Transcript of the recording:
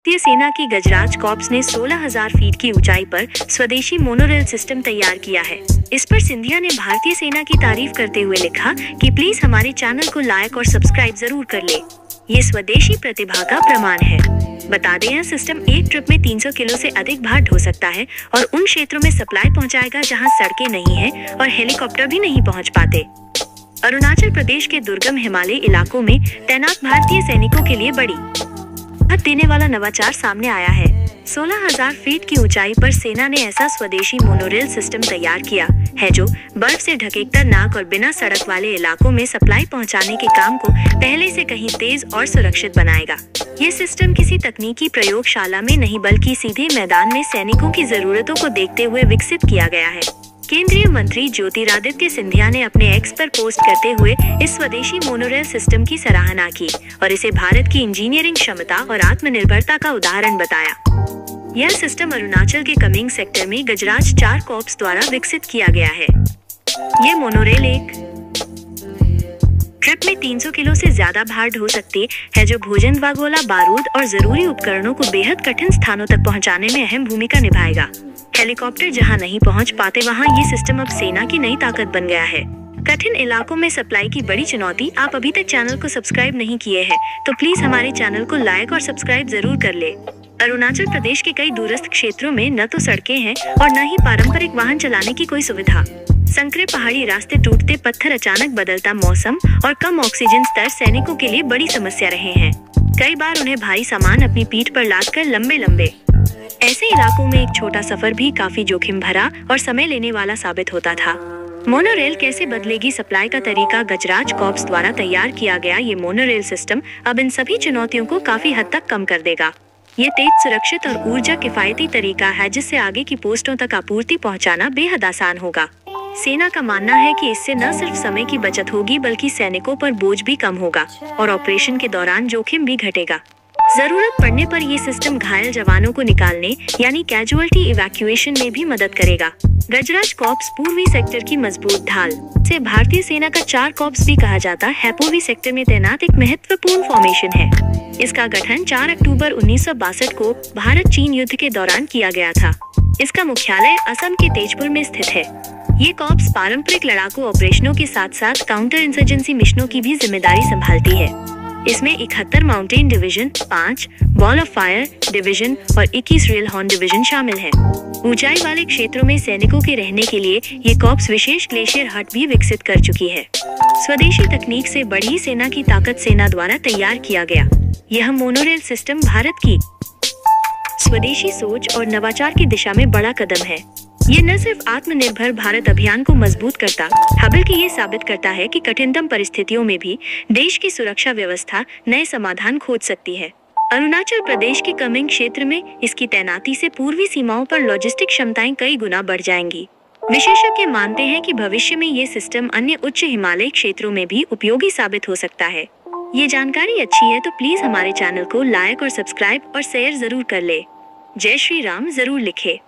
भारतीय सेना की गजराज कॉर्प्स ने 16,000 फीट की ऊंचाई पर स्वदेशी मोनोरेल सिस्टम तैयार किया है। इस पर सिंधिया ने भारतीय सेना की तारीफ करते हुए लिखा कि प्लीज हमारे चैनल को लाइक और सब्सक्राइब जरूर कर ले। ये स्वदेशी प्रतिभा का प्रमाण है। बता दें, यह सिस्टम एक ट्रिप में 300 किलो से अधिक भार ढो सकता है और उन क्षेत्रों में सप्लाई पहुंचाएगा जहां सड़कें नहीं हैं और हेलीकॉप्टर भी नहीं पहुंच पाते। अरुणाचल प्रदेश के दुर्गम हिमालयी इलाकों में तैनात भारतीय सैनिकों के लिए बड़ी राहत देने वाला नवाचार सामने आया है। 16,000 फीट की ऊंचाई पर सेना ने ऐसा स्वदेशी मोनोरेल सिस्टम तैयार किया है जो बर्फ से ढके खतरनाक और बिना सड़क वाले इलाकों में सप्लाई पहुंचाने के काम को पहले से कहीं तेज और सुरक्षित बनाएगा। ये सिस्टम किसी तकनीकी प्रयोगशाला में नहीं बल्कि सीधे मैदान में सैनिकों की जरूरतों को देखते हुए विकसित किया गया है। केंद्रीय मंत्री ज्योतिरादित्य सिंधिया ने अपने एक्स पर पोस्ट करते हुए इस स्वदेशी मोनोरेल सिस्टम की सराहना की और इसे भारत की इंजीनियरिंग क्षमता और आत्मनिर्भरता का उदाहरण बताया। यह सिस्टम अरुणाचल के कमिंग सेक्टर में गजराज 4 कॉर्प्स द्वारा विकसित किया गया है। ये मोनोरेल एक ट्रिप में 300 किलो से ज्यादा भार ढो सकती है, जो भोजन व गोला बारूद और जरूरी उपकरणों को बेहद कठिन स्थानों तक पहुंचाने में अहम भूमिका निभाएगा। हेलीकॉप्टर जहां नहीं पहुंच पाते वहां ये सिस्टम अब सेना की नई ताकत बन गया है। कठिन इलाकों में सप्लाई की बड़ी चुनौती। आप अभी तक चैनल को सब्सक्राइब नहीं किए हैं तो प्लीज हमारे चैनल को लाइक और सब्सक्राइब जरूर कर ले। अरुणाचल प्रदेश के कई दूरस्थ क्षेत्रों में न तो सड़कें हैं और न ही पारंपरिक वाहन चलाने की कोई सुविधा। संकरे पहाड़ी रास्ते, टूटते पत्थर, अचानक बदलता मौसम और कम ऑक्सीजन स्तर सैनिकों के लिए बड़ी समस्या रहे हैं। कई बार उन्हें भारी सामान अपनी पीठ पर लादकर लंबे ऐसे इलाकों में एक छोटा सफर भी काफी जोखिम भरा और समय लेने वाला साबित होता था। मोनोरेल कैसे बदलेगी सप्लाई का तरीका। गजराज कॉर्प्स द्वारा तैयार किया गया ये मोनोरेल सिस्टम अब इन सभी चुनौतियों को काफी हद तक कम कर देगा। ये तेज, सुरक्षित और ऊर्जा किफायती तरीका है जिससे आगे की पोस्टों तक आपूर्ति पहुंचाना बेहद आसान होगा। सेना का मानना है कि इससे न सिर्फ समय की बचत होगी बल्कि सैनिकों पर बोझ भी कम होगा और ऑपरेशन के दौरान जोखिम भी घटेगा। जरूरत पड़ने पर ये सिस्टम घायल जवानों को निकालने यानी कैजुअल्टी इवैक्यूएशन में भी मदद करेगा। गजराज कॉर्प्स पूर्वी सेक्टर की मजबूत ढाल से भारतीय सेना का 4 कॉर्प्स भी कहा जाता है। पूर्वी सेक्टर में तैनात एक महत्वपूर्ण फॉर्मेशन है। इसका गठन 4 अक्टूबर 1962 को भारत चीन युद्ध के दौरान किया गया था। इसका मुख्यालय असम के तेजपुर में स्थित है। ये कॉर्प्स पारंपरिक लड़ाकू ऑपरेशनों के साथ साथ काउंटर इंसर्जेंसी मिशनों की भी जिम्मेदारी संभालती है। इसमें 71 mountain division, 5 ball of fire division और 21 रेल हॉर्न डिवीजन शामिल हैं। ऊंचाई वाले क्षेत्रों में सैनिकों के रहने के लिए ये कॉर्प्स विशेष ग्लेशियर हट भी विकसित कर चुकी है। स्वदेशी तकनीक से बड़ी सेना की ताकत सेना द्वारा तैयार किया गया यह मोनोरेल सिस्टम भारत की स्वदेशी सोच और नवाचार की दिशा में बड़ा कदम है। ये न सिर्फ आत्मनिर्भर भारत अभियान को मजबूत करता बल्कि ये साबित करता है कि कठिनतम परिस्थितियों में भी देश की सुरक्षा व्यवस्था नए समाधान खोज सकती है। अरुणाचल प्रदेश के कमिंग क्षेत्र में इसकी तैनाती से पूर्वी सीमाओं पर लॉजिस्टिक क्षमताएं कई गुना बढ़ जाएंगी। विशेषज्ञ मानते हैं कि भविष्य में ये सिस्टम अन्य उच्च हिमालयी क्षेत्रों में भी उपयोगी साबित हो सकता है। ये जानकारी अच्छी है तो प्लीज हमारे चैनल को लाइक और सब्सक्राइब और शेयर जरूर कर ले। जय श्री राम जरूर लिखे।